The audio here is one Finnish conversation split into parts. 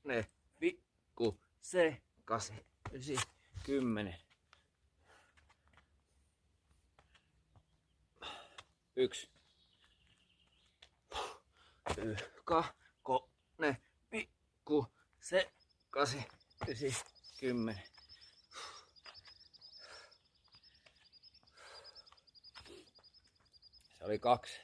ne, pikku, se, 8, 9, 10. 1. 2, ne, pikku, se, 8, 9, 10. Se oli 2.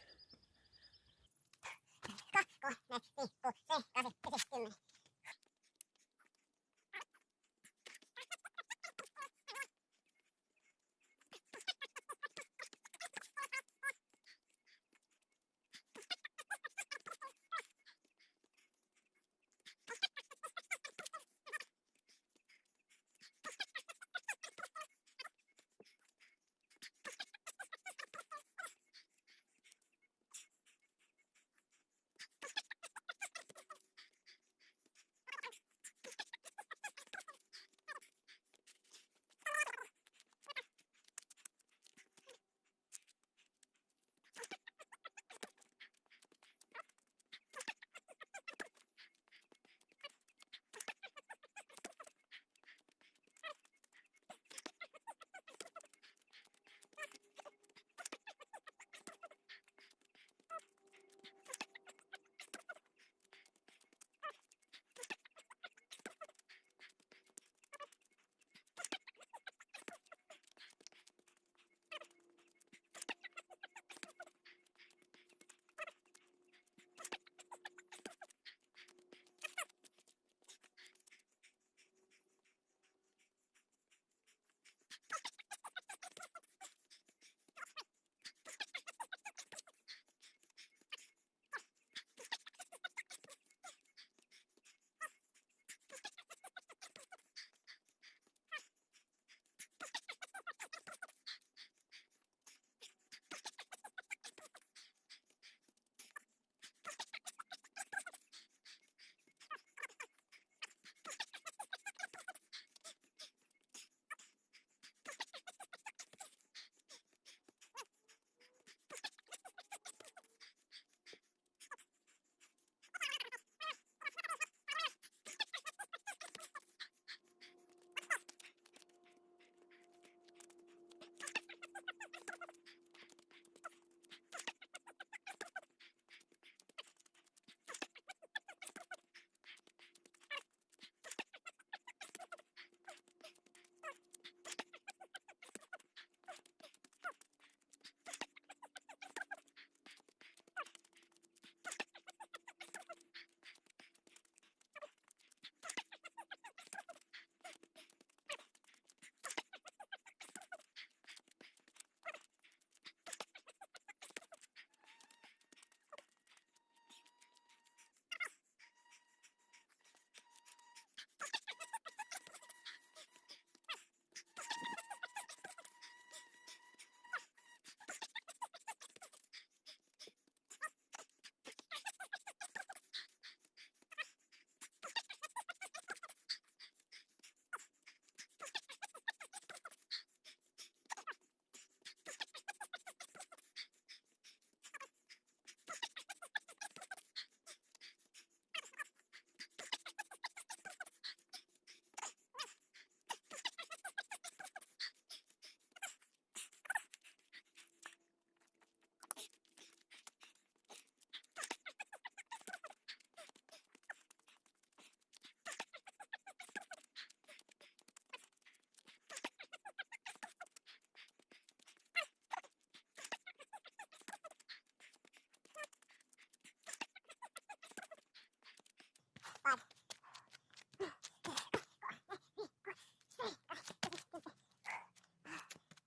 2, 3, 4, 5, 6, 7, 8,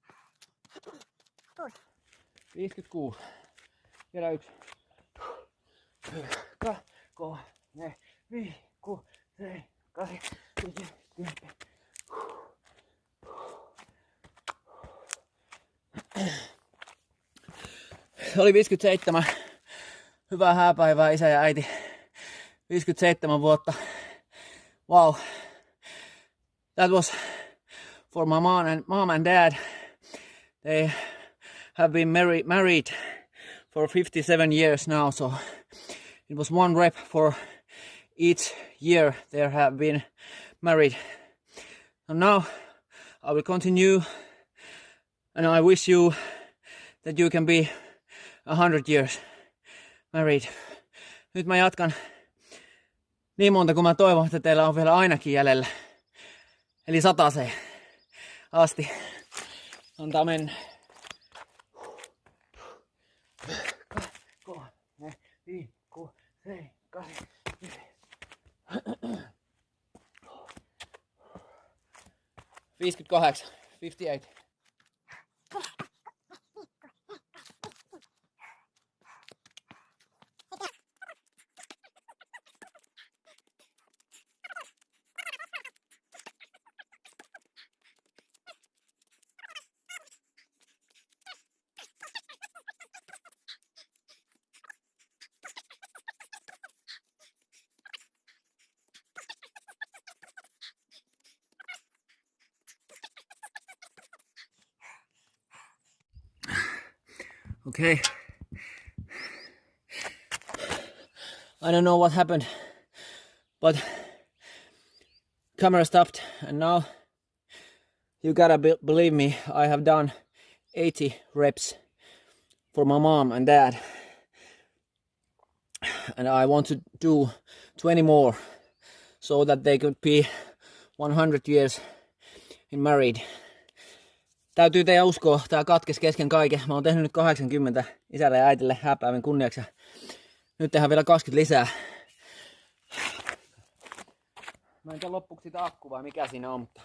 9, 10. Kuusi. 56. Vielä 1. 2, 3, 5, 6, 7, 8, 9, 10. Se oli 57. Hyvää hääpäivää isä ja äiti. 57 vuotta. Wow. That was for my mom and dad. They have been married for 57 years now, so it was one rep for each year they have been married. And now I will continue, and I wish you that you can be 100 years married. Nyt mä jatkan niin monta kuin mä toivon, että teillä on vielä ainakin jäljellä. Eli 100 asti. Antaa mennä. 3, 4, 5, 6, 7, 8, 58, 58. Okay. I don't know what happened, but camera stopped, and now you gotta believe me, I have done 80 reps for my mom and dad, and I want to do 20 more so that they could be 100 years in married. Täytyy teidän uskoa, tää katkesi kesken kaiken. Mä oon tehnyt nyt 80 isälle ja äitille hääpäivän kunniaksi. Nyt tehdään vielä 20 lisää. Mä en tiedä loppuksi sitä akku vai mikä siinä on, mutta...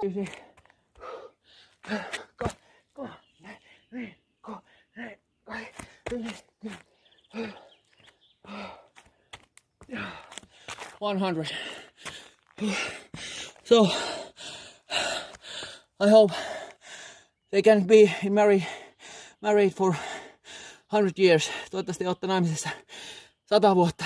Ysi. 100. So I hope they can be married for 100 years. Toivottavasti olette naimisissa 100 vuotta.